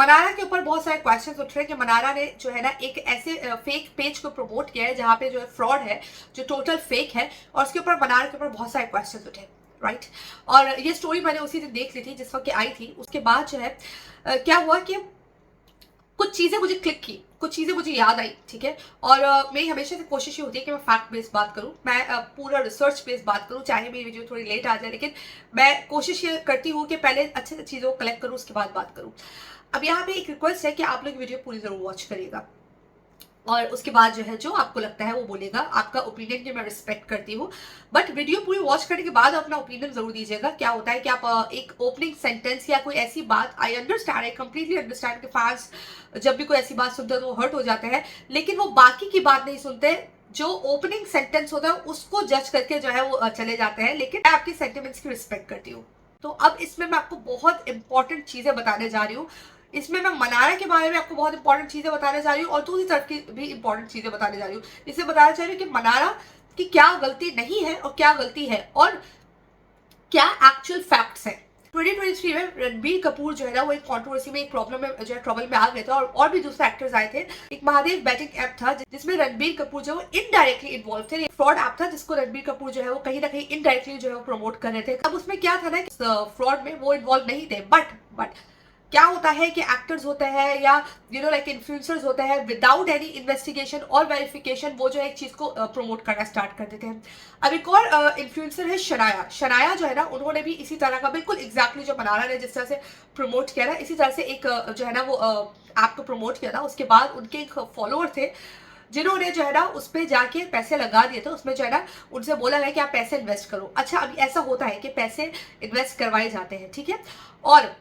मनारा के ऊपर बहुत सारे क्वेश्चंस उठ रहे हैं कि मनारा ने जो है ना एक ऐसे फेक पेज को प्रमोट किया है जहाँ पे जो है फ्रॉड है, जो टोटल फेक है, और उसके ऊपर मनारा के ऊपर बहुत सारे क्वेश्चंस उठे, राइट। और ये स्टोरी मैंने उसी दिन देख ली थी जिस वक्त आई थी। उसके बाद जो है क्या हुआ कि कुछ चीज़ें मुझे क्लिक की, कुछ चीज़ें मुझे याद आई, ठीक है। और मेरी हमेशा से कोशिश ये होती है कि मैं फैक्ट बेस्ड बात करूं, मैं पूरा रिसर्च बेस्ड बात करूं, चाहे मेरी वीडियो थोड़ी लेट आ जाए, लेकिन मैं कोशिश ये करती हूँ कि पहले अच्छे से चीज़ों को कलेक्ट करूँ, उसके बाद बात करूँ। अब यहाँ पे एक रिक्वेस्ट है कि आप लोग वीडियो पूरी ज़रूर वॉच करिएगा, और उसके बाद जो है जो आपको लगता है वो बोलेगा। आपका ओपिनियन की मैं रिस्पेक्ट करती हूँ, बट वीडियो पूरी वॉच करने के बाद अपना ओपिनियन जरूर दीजिएगा। क्या होता है कि आप एक ओपनिंग सेंटेंस या कोई ऐसी बात, I understand, I completely understand कि फैंस जब भी कोई ऐसी बात सुनते हैं तो वो हर्ट हो जाते हैं, लेकिन वो बाकी की बात नहीं सुनते। जो ओपनिंग सेंटेंस होता है उसको जज करके जो है वो चले जाते हैं, लेकिन मैं आपकी सेंटिमेंट्स की रिस्पेक्ट करती हूँ। तो अब इसमें मैं आपको बहुत इंपॉर्टेंट चीजें बताने जा रही हूँ। इसमें मैं मनारा के बारे में आपको बहुत इंपॉर्टेंट चीजें बताने जा रही हूँ, और दूसरी तरफ की भी इंपॉर्टेंट चीजें बताने जा रही हूँ। इसे बताना चाह रही हूँ कि मनारा की क्या गलती नहीं है और क्या गलती है, और क्या एक्चुअल फैक्ट्स हैं। 2023 में रणबीर कपूर जो है ना वो एक कंट्रोवर्सी में, एक प्रॉब्लम में जो है ट्रबल में आ गए थे, और भी दूसरे एक्टर्स आए थे। एक महादेव बैटिंग ऐप था जिसमें रणबीर कपूर जो इनडायरेक्टली इन्वॉल्व थे। एक फ्रॉड ऐप था जिसको रणबीर कपूर जो है वो कहीं ना कहीं इनडायरेक्टली जो है वो प्रमोट कर रहे थे। अब उसमें क्या था ना, फ्रॉड में वो इन्वॉल्व नहीं थे, बट क्या होता है कि एक्टर्स होते हैं या लाइक इन्फ्लुएंसर्स होते हैं, विदाउट एनी इन्वेस्टिगेशन और वेरिफिकेशन वो जो है एक चीज को प्रमोट करना स्टार्ट कर देते हैं। अब एक और इन्फ्लुएंसर है शनाया। शनाया जो है ना उन्होंने भी इसी तरह का बिल्कुल एग्जैक्टली जो मनारा ने जिस तरह से प्रमोट किया ना, इसी तरह से एक जो है ना वो ऐप को प्रमोट किया था। उसके बाद उनके एक फॉलोअर थे जिन्होंने जो है ना उस पर जाके पैसे लगा दिए थे। उसमें जो है ना उनसे बोला गया कि आप पैसे इन्वेस्ट करो। अच्छा, अभी ऐसा होता है कि पैसे इन्वेस्ट करवाए जाते हैं, ठीक है, और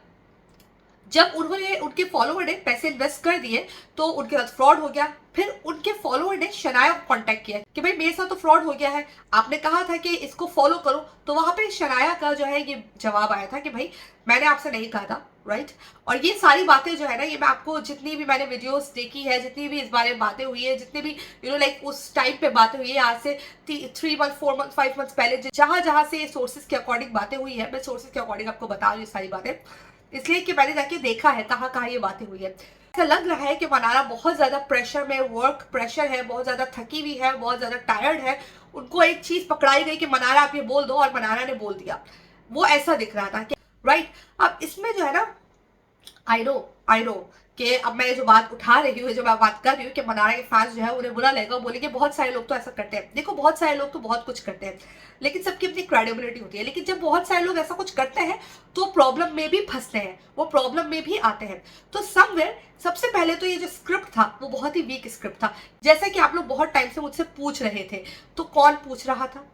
जब उन्होंने, उनके फॉलोअर ने पैसे इन्वेस्ट कर दिए तो उनके साथ फ्रॉड हो गया। फिर उनके फॉलोअर ने शनाया को कांटेक्ट किया कि भाई मेरे साथ तो फ्रॉड हो गया है, आपने कहा था कि इसको फॉलो करो। तो वहां पे शनाया का जो है ये जवाब आया था कि भाई मैंने आपसे नहीं कहा था, राइट। और ये सारी बातें जो है ना, ये मैं आपको जितनी भी मैंने वीडियोस देखी है, जितनी भी इस बारे में बातें हुई है, जितनी भी लाइक उस टाइम पे बातें हुई है, आज से 3 मंथ 4 मंथ 5 मंथ पहले जहां जहां से सोर्सेज के अकॉर्डिंग बातें हुई है, मैं सोर्सेज के अकॉर्डिंग आपको बता रही हूँ सारी बातें, इसलिए कि मैंने जाके देखा है कहाँ कहाँ ये बातें हुई है। ऐसा लग रहा है कि मनारा बहुत ज्यादा प्रेशर में, वर्क प्रेशर है, बहुत ज्यादा थकी हुई है, बहुत ज्यादा टायर्ड है। उनको एक चीज पकड़ाई गई कि मनारा आप ये बोल दो, और मनारा ने बोल दिया। वो ऐसा दिख रहा था कि राइट। अब इसमें जो है ना, आई नो कि अब मैं जो बात उठा रही हूँ, जो मैं बात कर रही हूँ कि मनारा के फैंस जो है उन्हें बुरा लगेगा, बोलेंगे बहुत सारे लोग तो ऐसा करते हैं। देखो, बहुत सारे लोग तो बहुत कुछ करते हैं, लेकिन सबकी अपनी क्रेडिबिलिटी होती है। लेकिन जब बहुत सारे लोग ऐसा कुछ करते हैं तो प्रॉब्लम में भी फंसते हैं, वो प्रॉब्लम में भी आते हैं। तो समवेयर सबसे पहले तो ये जो स्क्रिप्ट था वो बहुत ही वीक स्क्रिप्ट था। जैसा कि आप लोग बहुत टाइम से मुझसे पूछ रहे थे, तो कौन पूछ रहा था?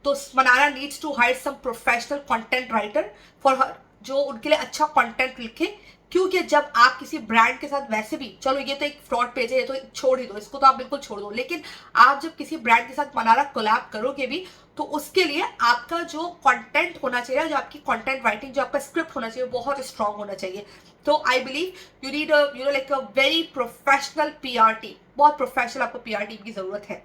तो Manara needs to hire some professional content writer for her, जो उनके लिए अच्छा कंटेंट लिखे। क्योंकि जब आप किसी ब्रांड के साथ, वैसे भी चलो ये तो एक फ्रॉड पेज है, ये तो छोड़ ही दो, इसको तो आप बिल्कुल छोड़ दो, लेकिन आप जब किसी ब्रांड के साथ मनारा कोलैब करोगे भी, तो उसके लिए आपका जो कंटेंट होना चाहिए, जो आपकी कंटेंट राइटिंग, जो आपका स्क्रिप्ट होना चाहिए, बहुत स्ट्रांग होना चाहिए। तो I believe you need like a very professional PR team, बहुत प्रोफेशनल आपको पीआर टीम की जरूरत है।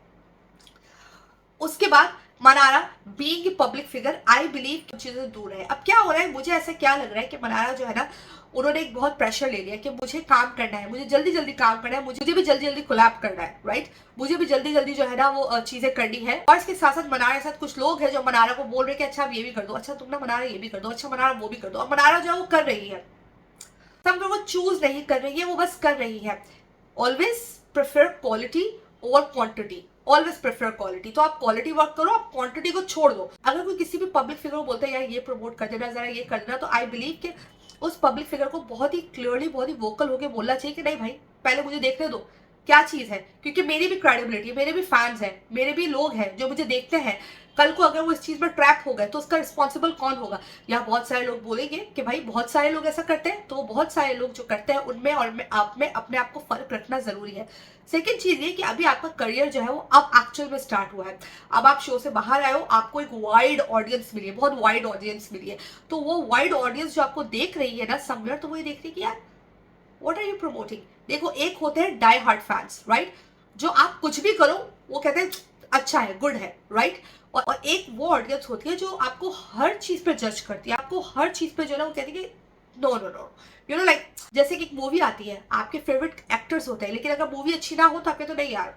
उसके बाद Mannara being a public figure, I believe चीजें दूर है। अब क्या हो रहा है, मुझे ऐसा क्या लग रहा है कि मनारा जो है ना उन्होंने एक बहुत प्रेशर ले लिया कि मुझे काम करना है, मुझे जल्दी जल्दी काम करना है, मुझे भी जल्दी जल्दी कोलैब करना है, राइट। मुझे भी जल्दी जल्दी जो है ना वो चीजें करनी है। और इसके साथ साथ मनारा के साथ कुछ लोग हैं जो मनारा को बोल रहे हैं कि अच्छा आप ये भी कर दो, अच्छा तुम ना मनारा ये भी कर दो, अच्छा मनारा वो भी कर दो। और मनारा जो है वो कर रही है, सब लोग वो चूज नहीं कर रही है, वो बस कर रही है। Always prefer quality over quantity, always prefer quality. तो आप क्वालिटी वर्क करो, आप क्वांटिटी को छोड़ दो। अगर कोई किसी भी पब्लिक फिगर को बोलते हैं यार ये प्रमोट कर देना, जरा ये कर देना, तो आई बिलीव कि उस पब्लिक फिगर को बहुत ही क्लियरली, बहुत ही वोकल होकर बोलना चाहिए कि नहीं भाई, पहले मुझे देखने दो क्या चीज है, क्योंकि मेरी भी क्रेडिबिलिटी है, मेरे भी फैंस हैं, मेरे भी लोग हैं जो मुझे देखते हैं। कल को अगर वो इस चीज में ट्रैप हो गए तो उसका रिस्पॉन्सिबल कौन होगा? या बहुत सारे लोग बोलेंगे कि भाई बहुत सारे लोग ऐसा करते हैं, तो बहुत सारे लोग जो करते हैं उनमें और में आप में अपने आप को फर्क रखना जरूरी है। सेकेंड चीज ये कि अभी आपका करियर जो है वो अब एक्चुअल में स्टार्ट हुआ है। अब आप शो से बाहर आए हो, आपको एक वाइड ऑडियंस मिली है, बहुत वाइड ऑडियंस मिली है। तो वो वाइड ऑडियंस जो आपको देख रही है ना समवेयर, तो वो ये देख रही है कि यार व्हाट आर यू प्रमोटिंग। देखो, एक होते हैं डाई हार्ड फैंस, राइट, जो आप कुछ भी करो वो कहते हैं अच्छा है, गुड है, राइट। और एक वो ऑडियंस होती है जो आपको हर चीज पे जज करती है, आपको हर चीज पे जो है ना वो कहती है कि no no no, you know like जैसे कि एक मूवी आती है, आपके फेवरेट एक्टर्स होते हैं, लेकिन अगर मूवी अच्छी ना हो तो आपके तो नहीं यार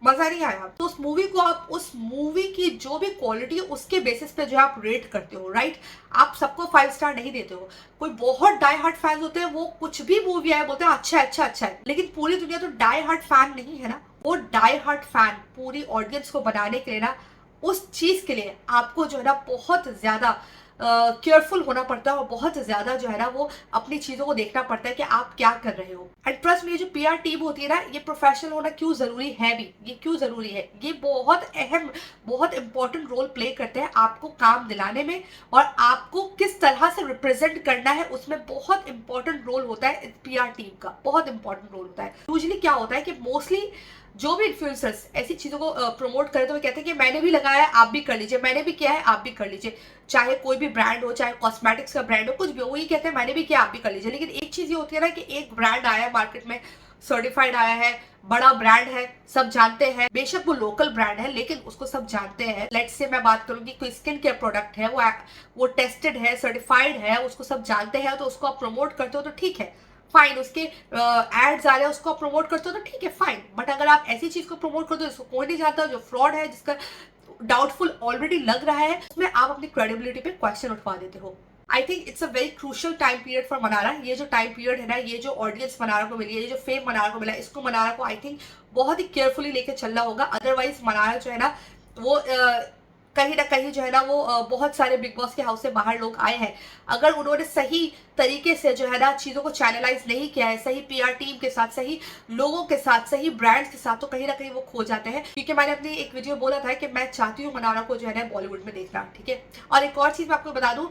मजा नहीं आया, तो उस मूवी को आप उस मूवी की जो भी क्वालिटी है उसके बेसिस पे जो आप रेट करते हो, राइट। आप सबको 5 स्टार नहीं देते हो। कोई बहुत डाई हार्ट फैंस होते हैं, वो कुछ भी मूवी आए बोलते हैं अच्छा अच्छा अच्छा है, लेकिन पूरी दुनिया तो डाई हार्ट फैन नहीं है ना। वो डाई हार्ट फैन पूरी ऑडियंस को बनाने के लिए ना, उस चीज के लिए आपको जो है ना बहुत ज्यादा केयरफुल होना पड़ता है, और बहुत ज्यादा जो है ना वो अपनी चीजों को देखना पड़ता है कि आप क्या कर रहे हो। एंड ट्रस्ट में, ये जो पीआर टीम होती है ना, ये प्रोफेशनल होना क्यों जरूरी है भी, ये क्यों जरूरी है, ये बहुत अहम, बहुत इंपॉर्टेंट रोल प्ले करते हैं आपको काम दिलाने में, और आपको किस तरह से रिप्रेजेंट करना है उसमें बहुत इंपॉर्टेंट रोल होता है पीआर टीम का, बहुत इंपॉर्टेंट रोल होता है। यूजुअली क्या होता है कि मोस्टली जो भी इन्फ्लुएंसर्स ऐसी चीजों को प्रमोट करे तो वो कहते हैं कि मैंने भी लगाया है आप भी कर लीजिए, मैंने भी किया है आप भी कर लीजिए। चाहे कोई भी ब्रांड हो, चाहे कॉस्मेटिक्स का ब्रांड हो, कुछ भी हो, वो ये कहते हैं मैंने भी किया आप भी कर लीजिए। लेकिन एक चीज ये होती है ना कि एक ब्रांड आया है मार्केट में, सर्टिफाइड आया है, बड़ा ब्रांड है, सब जानते हैं, बेशक वो लोकल ब्रांड है लेकिन उसको सब जानते हैं। लेट्स से मैं बात करूंगी कोई स्किन केयर प्रोडक्ट है, वो टेस्टेड है, सर्टिफाइड है, उसको सब जानते हैं, तो उसको आप प्रमोट करते हो तो ठीक है, फाइन। उसके एड्स आ रहे हैं, उसको आप प्रमोट करते हो तो ठीक है, फाइन। बट अगर आप ऐसी चीज को प्रमोट करते हो जिसको कोई नहीं जानता, जो फ्रॉड है, जिसका डाउटफुल ऑलरेडी लग रहा है, उसमें आप अपनी क्रेडिबिलिटी पे क्वेश्चन उठवा देते हो। I think it's a very crucial time period for Mannara. ये जो टाइम पीरियड है ना, ये जो ऑडियंस मनारा को मिली है, ये जो फेम मनारा को मिला है, इसको मनारा को आई थिंक बहुत ही केयरफुली लेके चलना होगा। अदरवाइज मनारा जो है ना वो कहीं ना कहीं जो है ना वो बहुत सारे बिग बॉस के हाउस से बाहर लोग आए हैं, अगर उन्होंने सही तरीके से जो है ना चीजों को चैनलाइज नहीं किया है, सही पीआर टीम के साथ, सही लोगों के साथ, सही ब्रांड्स के साथ, तो कहीं ना कहीं वो खो जाते हैं। क्योंकि मैंने अपनी एक वीडियो बोला था कि मैं चाहती हूँ मनारा को जो है ना बॉलीवुड में देखना, ठीक है। और एक और चीज मैं आपको बता दूं,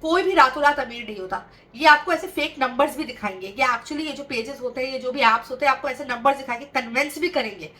कोई भी रातों रात अमीर नहीं होता। ये आपको ऐसे फेक नंबर्स भी दिखाएंगे, ये एक्चुअली ये जो पेजेस होते हैं, ये जो भी ऐप्स होते हैं, आपको ऐसे नंबर्स दिखाएंगे, कन्विंस भी करेंगे।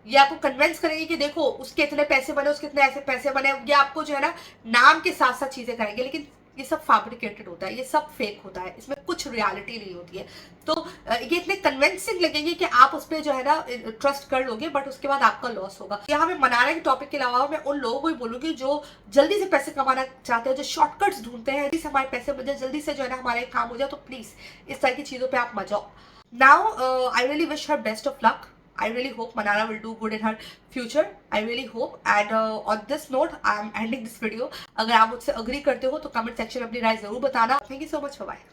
ये आपको कन्विंस करेंगे कि देखो उसके इतने पैसे बने, उसके इतने ऐसे पैसे बने। ये आपको जो है ना नाम के साथ साथ चीजें करेंगे, लेकिन ये सब फैब्रिकेटेड होता है, ये सब फेक होता है, इसमें कुछ रियलिटी नहीं होती है। तो ये इतने कन्विंसिंग लगेंगे कि आप उस पर जो है ना ट्रस्ट कर लोगे, बट उसके बाद आपका लॉस होगा। यहाँ पे मनारा के टॉपिक के अलावा मैं उन लोगों को भी बोलूंगी जो जल्दी से पैसे कमाना चाहते हैं, जो शॉर्टकट्स ढूंढते हैं, जल्दी से हमारे पैसे बन जाए, जल्दी से जो है ना हमारे काम हो जाए, तो प्लीज इस तरह की चीजों पर आप मत जाओ। Now I really wish her best of luck. I really hope Manara will do good in her future. I really hope. And on this note, I am ending this video. अगर आप मुझसे agree करते हो तो comment section में अपनी राय जरूर बताना. Thank you so much. Bye bye.